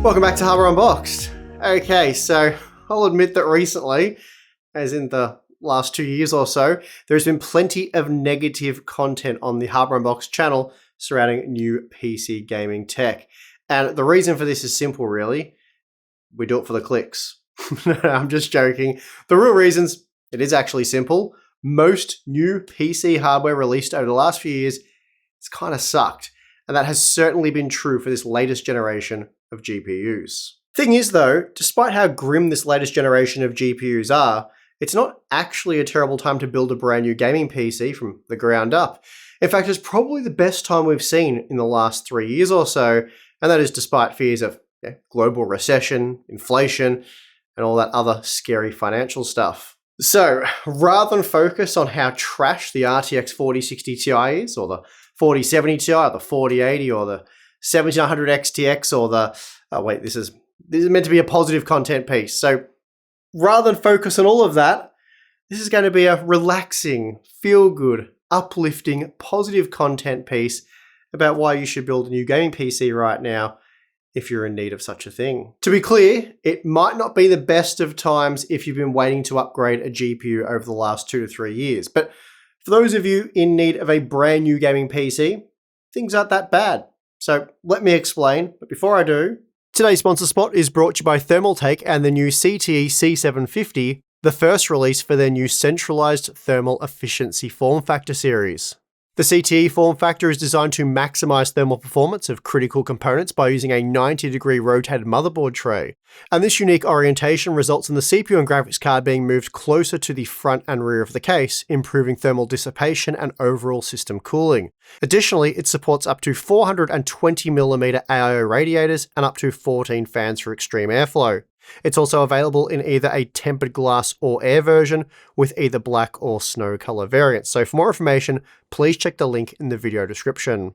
Welcome back to Hardware Unboxed. Okay, so I'll admit that recently, as in the last 2 years or so, there's been plenty of negative content on the Hardware Unboxed channel surrounding new PC gaming tech. And the reason for this is simple, really. We do it for the clicks. I'm just joking. The real reasons, it is actually simple. Most new PC hardware released over the last few years, it's kind of sucked. And that has certainly been true for this latest generation of GPUs. Thing is though, despite how grim this latest generation of GPUs are, it's not actually a terrible time to build a brand new gaming PC from the ground up. In fact, it's probably the best time we've seen in the last 3 years or so, and that is despite fears of global recession, inflation, and all that other scary financial stuff. So, rather than focus on how trash the RTX 4060 Ti is, or the 4070 Ti, or the 4080, or the 7900 XTX, or the, this is meant to be a positive content piece. So rather than focus on all of that, this is going to be a relaxing, feel-good, uplifting, positive content piece about why you should build a new gaming PC right now if you're in need of such a thing. To be clear, it might not be the best of times if you've been waiting to upgrade a GPU over the last 2 to 3 years. But for those of you in need of a brand new gaming PC, things aren't that bad. So let me explain, but before I do, today's sponsor spot is brought to you by Thermaltake and the new CTE C750, the first release for their new centralized thermal efficiency form factor series. The CTE form factor is designed to maximize thermal performance of critical components by using a 90-degree rotated motherboard tray. And this unique orientation results in the CPU and graphics card being moved closer to the front and rear of the case, improving thermal dissipation and overall system cooling. Additionally, it supports up to 420mm AIO radiators and up to 14 fans for extreme airflow. It's also available in either a tempered glass or air version with either black or snow color variants. So for more information, please check the link in the video description.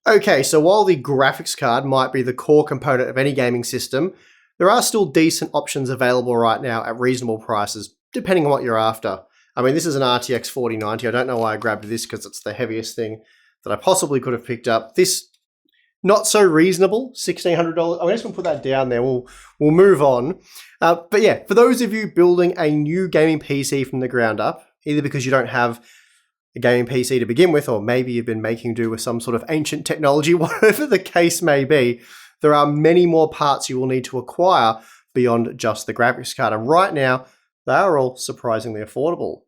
Okay, so while the graphics card might be the core component of any gaming system, there are still decent options available right now at reasonable prices, depending on what you're after. I mean, this is an RTX 4090. I don't know why I grabbed this because it's the heaviest thing that I possibly could have picked up. This not so reasonable, $1,600. I'm just going to put that down there. We'll move on. But yeah, for those of you building a new gaming PC from the ground up, either because you don't have a gaming PC to begin with, or maybe you've been making do with some sort of ancient technology, whatever the case may be, there are many more parts you will need to acquire beyond just the graphics card. And right now, they are all surprisingly affordable.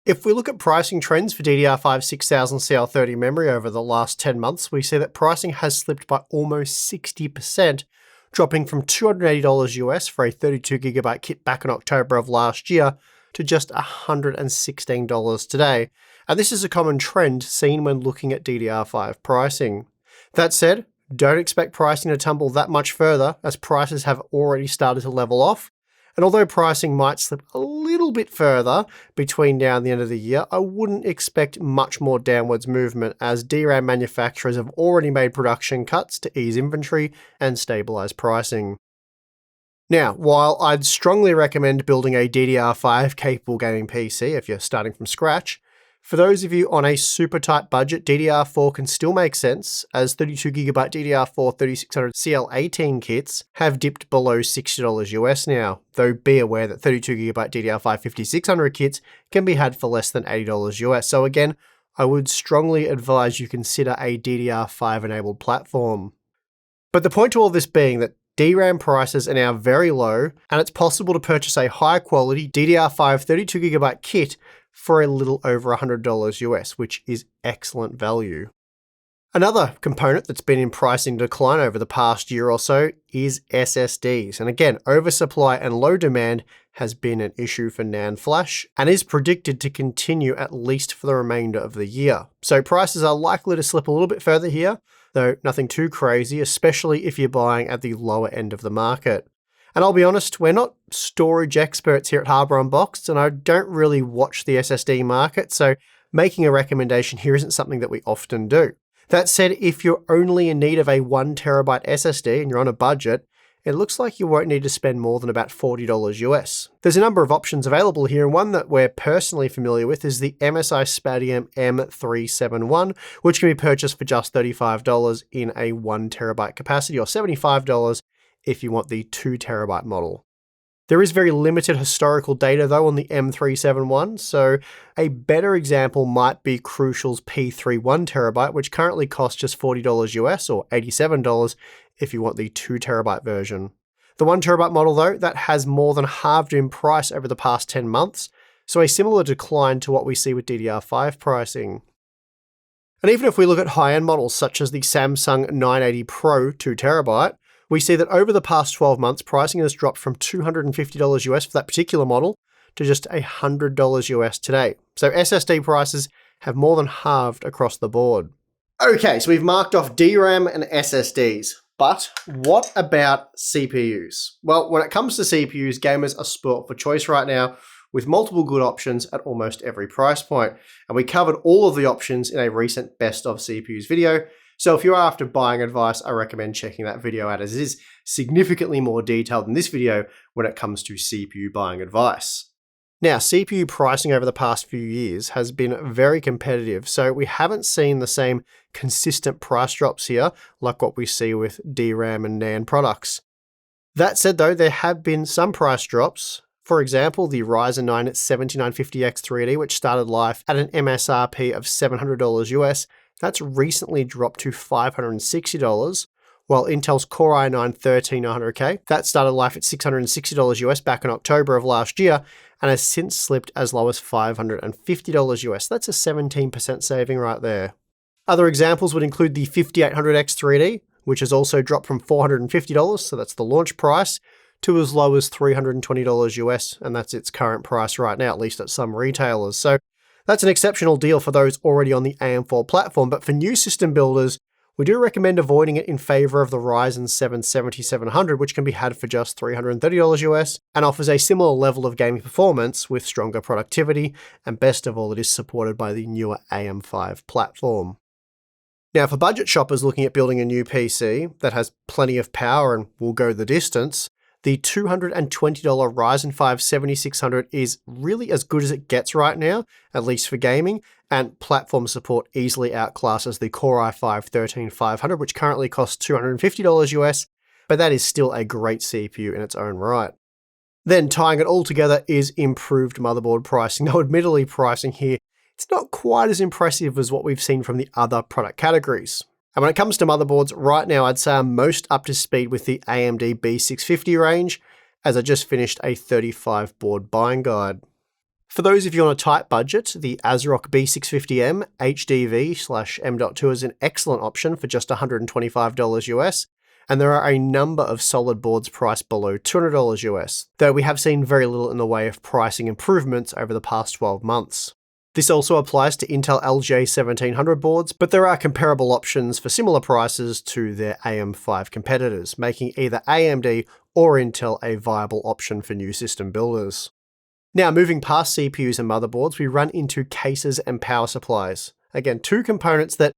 If we look at pricing trends for DDR5 6000 CL30 memory over the last 10 months, we see that pricing has slipped by almost 60%, dropping from $280 US for a 32GB kit back in October of last year to just $116 today. And this is a common trend seen when looking at DDR5 pricing. That said, don't expect pricing to tumble that much further, as prices have already started to level off. And although pricing might slip a little bit further between now and the end of the year, I wouldn't expect much more downwards movement, as DRAM manufacturers have already made production cuts to ease inventory and stabilize pricing. Now, while I'd strongly recommend building a DDR5 capable gaming PC if you're starting from scratch, for those of you on a super tight budget, DDR4 can still make sense, as 32GB DDR4 3600 CL18 kits have dipped below $60 US now, though be aware that 32GB DDR5 5600 kits can be had for less than $80 US. So again, I would strongly advise you consider a DDR5 enabled platform. But the point to all this being that DRAM prices are now very low, and it's possible to purchase a high quality DDR5 32GB kit for a little over $100 US, which is excellent value. Another component that's been in pricing decline over the past year or so is SSDs. And again, oversupply and low demand has been an issue for NAND flash and is predicted to continue at least for the remainder of the year. So prices are likely to slip a little bit further here, though nothing too crazy, especially if you're buying at the lower end of the market. And I'll be honest, we're not storage experts here at Hardware Unboxed, and I don't really watch the SSD market, so making a recommendation here isn't something that we often do. That said, if you're only in need of a 1TB SSD and you're on a budget, it looks like you won't need to spend more than about $40 US. There's a number of options available here, and one that we're personally familiar with is the MSI Spatium M371, which can be purchased for just $35 in a 1TB capacity, or $75 if you want the 2TB model. There is very limited historical data though on the M371, so a better example might be Crucial's P3 1TB, which currently costs just $40 US or $87 if you want the 2TB version. The 1TB model though, that has more than halved in price over the past 10 months, so a similar decline to what we see with DDR5 pricing. And even if we look at high-end models such as the Samsung 980 Pro 2TB, we see that over the past 12 months, pricing has dropped from $250 US for that particular model to just $100 US today. So SSD prices have more than halved across the board. Okay, so we've marked off DRAM and SSDs, but what about CPUs? Well, when it comes to CPUs, gamers are spoilt for choice right now with multiple good options at almost every price point. And we covered all of the options in a recent Best of CPUs video. So if you're after buying advice, I recommend checking that video out, as it is significantly more detailed than this video when it comes to CPU buying advice. Now, CPU pricing over the past few years has been very competitive, so we haven't seen the same consistent price drops here like what we see with DRAM and NAND products. That said though, there have been some price drops. For example, the Ryzen 9 7950X 3D, which started life at an MSRP of $700 US, that's recently dropped to $560, while Intel's Core i9 13900K, that started life at $660 US back in October of last year, and has since slipped as low as $550 US. That's a 17% saving right there. Other examples would include the 5800X 3D, which has also dropped from $450, so that's the launch price, to as low as $320 US, and that's its current price right now, at least at some retailers. So that's an exceptional deal for those already on the AM4 platform, but for new system builders, we do recommend avoiding it in favor of the Ryzen 7 7700, which can be had for just $330 US and offers a similar level of gaming performance with stronger productivity, and best of all, it is supported by the newer AM5 platform. Now, for budget shoppers looking at building a new PC that has plenty of power and will go the distance, the $220 Ryzen 5 7600 is really as good as it gets right now, at least for gaming, and platform support easily outclasses the Core i5 13500, which currently costs $250 US, but that is still a great CPU in its own right. Then tying it all together is improved motherboard pricing. Now, admittedly, pricing here, it's not quite as impressive as what we've seen from the other product categories. And when it comes to motherboards, right now I'd say I'm most up to speed with the AMD B650 range, as I just finished a 35 board buying guide. For those of you on a tight budget, the ASRock B650M HDV/M.2 is an excellent option for just $125 US, and there are a number of solid boards priced below $200 US, though we have seen very little in the way of pricing improvements over the past 12 months. This also applies to Intel LGA 1700 boards, but there are comparable options for similar prices to their AM5 competitors, making either AMD or Intel a viable option for new system builders. Now, moving past CPUs and motherboards, we run into cases and power supplies. Again, two components that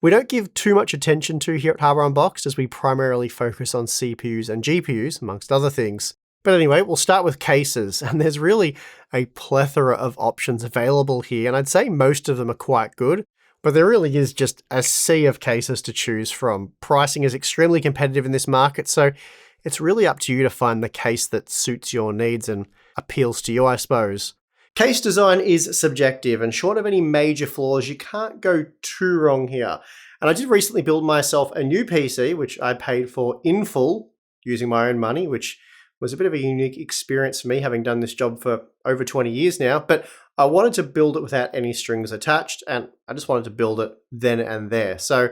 we don't give too much attention to here at Hardware Unboxed, as we primarily focus on CPUs and GPUs, amongst other things. But anyway, we'll start with cases, and there's really a plethora of options available here, and I'd say most of them are quite good, but there really is just a sea of cases to choose from. Pricing is extremely competitive in this market, so it's really up to you to find the case that suits your needs and appeals to you, I suppose. Case design is subjective, and short of any major flaws, you can't go too wrong here. And I did recently build myself a new PC, which I paid for in full, using my own money, which was a bit of a unique experience for me, having done this job for over 20 years now, but I wanted to build it without any strings attached, and I just wanted to build it then and there. So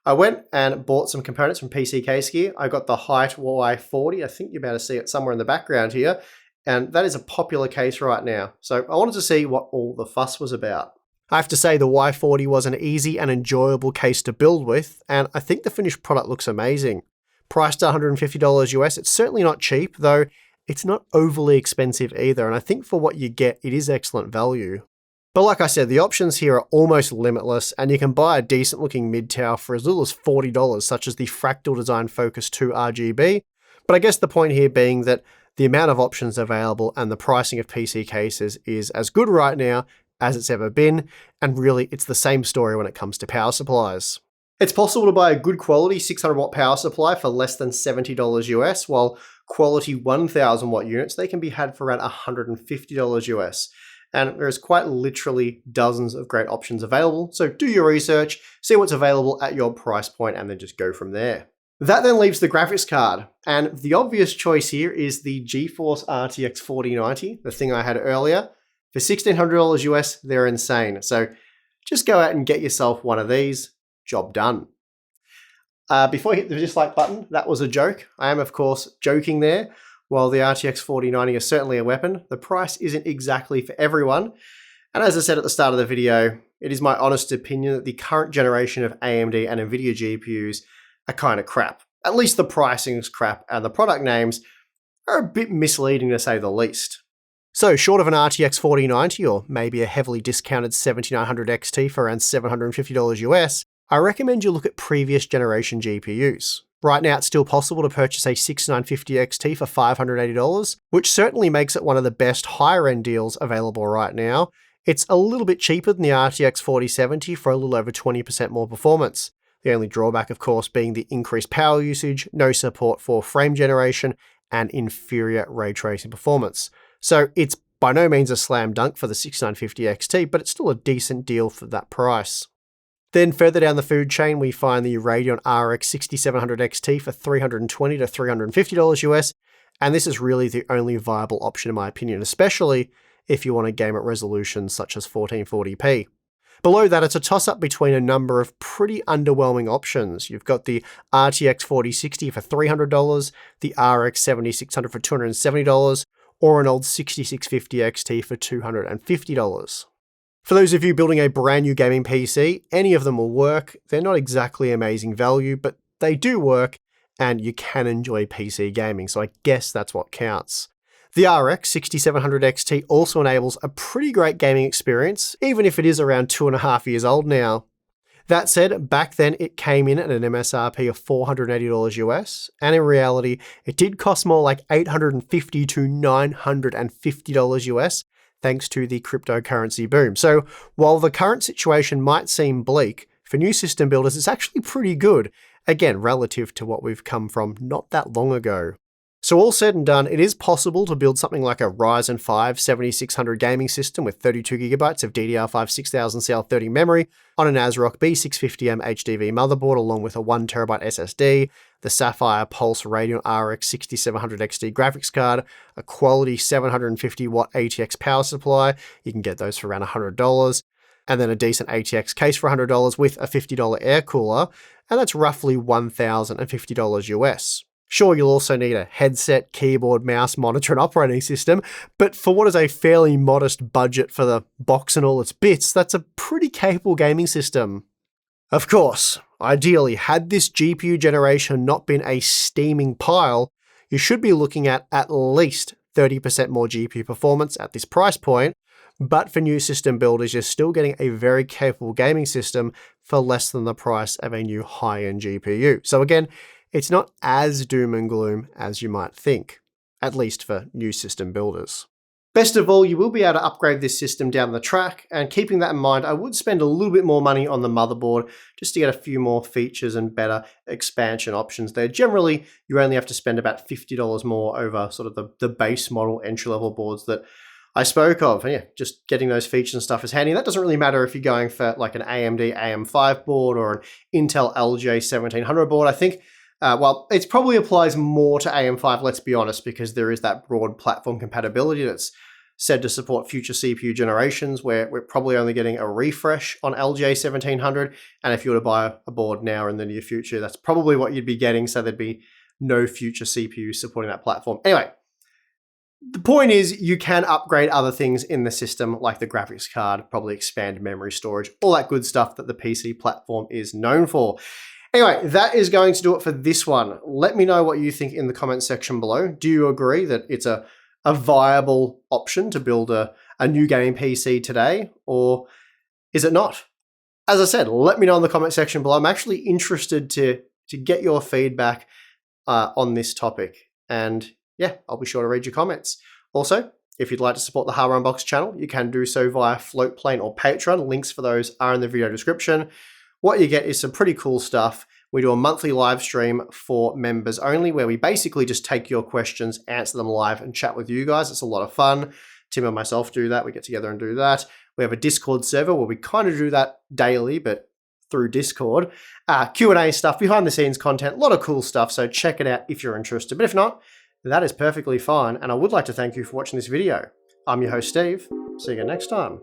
I went and bought some components from PC Case Gear. I got the Height Y40, I think you're about to see it somewhere in the background here, and that is a popular case right now. So I wanted to see what all the fuss was about. I have to say the Y40 was an easy and enjoyable case to build with, and I think the finished product looks amazing. Priced $150 US, it's certainly not cheap, though it's not overly expensive either, and I think for what you get, it is excellent value. But like I said, the options here are almost limitless, and you can buy a decent looking mid-tower for as little as $40, such as the Fractal Design Focus 2 RGB. But I guess the point here being that the amount of options available and the pricing of PC cases is as good right now as it's ever been, and really it's the same story when it comes to power supplies. It's possible to buy a good quality 600 watt power supply for less than $70 US, while quality 1000 watt units, they can be had for around $150 US. And there's quite literally dozens of great options available, so do your research, see what's available at your price point, and then just go from there. That then leaves the graphics card, and the obvious choice here is the GeForce RTX 4090, the thing I had earlier. For $1,600 US, they're insane, so just go out and get yourself one of these. Job done. Before you hit the dislike button, that was a joke. I am, of course, joking there. While the RTX 4090 is certainly a weapon, the price isn't exactly for everyone. And as I said at the start of the video, it is my honest opinion that the current generation of AMD and NVIDIA GPUs are kind of crap. At least the pricing's crap, and the product names are a bit misleading to say the least. So short of an RTX 4090 or maybe a heavily discounted 7900 XT for around $750 US, I recommend you look at previous generation GPUs. Right now it's still possible to purchase a 6950 XT for $580, which certainly makes it one of the best higher end deals available right now. It's a little bit cheaper than the RTX 4070 for a little over 20% more performance. The only drawback, of course, being the increased power usage, no support for frame generation, and inferior ray tracing performance. So it's by no means a slam dunk for the 6950 XT, but it's still a decent deal for that price. Then further down the food chain, we find the Radeon RX 6700 XT for $320 to $350 US, and this is really the only viable option in my opinion, especially if you want to game at resolutions such as 1440p. Below that, it's a toss-up between a number of pretty underwhelming options. You've got the RTX 4060 for $300, the RX 7600 for $270, or an old 6650 XT for $250. For those of you building a brand new gaming PC, any of them will work. They're not exactly amazing value, but they do work, and you can enjoy PC gaming, so I guess that's what counts. The RX 6700 XT also enables a pretty great gaming experience, even if it is around 2.5 years old now. That said, back then it came in at an MSRP of $480 US, and in reality, it did cost more like $850 to $950 US, thanks to the cryptocurrency boom. So while the current situation might seem bleak, for new system builders it's actually pretty good, again relative to what we've come from not that long ago. So all said and done, it is possible to build something like a Ryzen 5 7600 gaming system with 32GB of DDR5 6000CL30 memory on an ASRock B650M HDV motherboard along with a 1TB SSD, the Sapphire Pulse Radeon RX 6700 XT graphics card, a quality 750W ATX power supply, you can get those for around $100, and then a decent ATX case for $100 with a $50 air cooler, and that's roughly $1,050 US. Sure, you'll also need a headset, keyboard, mouse, monitor, and operating system, but for what is a fairly modest budget for the box and all its bits, that's a pretty capable gaming system. Of course, ideally, had this GPU generation not been a steaming pile, you should be looking at least 30% more GPU performance at this price point, but for new system builders, you're still getting a very capable gaming system for less than the price of a new high-end GPU. So again, it's not as doom and gloom as you might think, at least for new system builders. Best of all, you will be able to upgrade this system down the track, and keeping that in mind, I would spend a little bit more money on the motherboard just to get a few more features and better expansion options there. Generally, you only have to spend about $50 more over sort of the base model entry-level boards that I spoke of. And yeah, just getting those features and stuff is handy. That doesn't really matter if you're going for like an AMD AM5 board or an Intel LGA 1700 board. I think well, it probably applies more to AM5, let's be honest, because there is that broad platform compatibility that's said to support future CPU generations, where we're probably only getting a refresh on LGA 1700. And if you were to buy a board now or in the near future, that's probably what you'd be getting. So there'd be no future CPUs supporting that platform. Anyway, the point is you can upgrade other things in the system, like the graphics card, probably expand memory storage, all that good stuff that the PC platform is known for. Anyway, that is going to do it for this one. Let me know what you think in the comment section below. Do you agree that it's a viable option to build a new gaming PC today, or is it not? As I said, let me know in the comment section below. I'm actually interested to get your feedback on this topic. And yeah, I'll be sure to read your comments. Also, if you'd like to support the Unboxed channel, you can do so via Floatplane or Patreon. Links for those are in the video description. what you get is some pretty cool stuff. We do a monthly live stream for members only, where we basically just take your questions, answer them live, and chat with you guys. It's a lot of fun. Tim and myself do that. We get together and do that. We have a Discord server where we kind of do that daily, but through Discord. Q&A stuff, behind the scenes content, a lot of cool stuff. So check it out if you're interested. But if not, that is perfectly fine. And I would like to thank you for watching this video. I'm your host, Steve. See you again next time.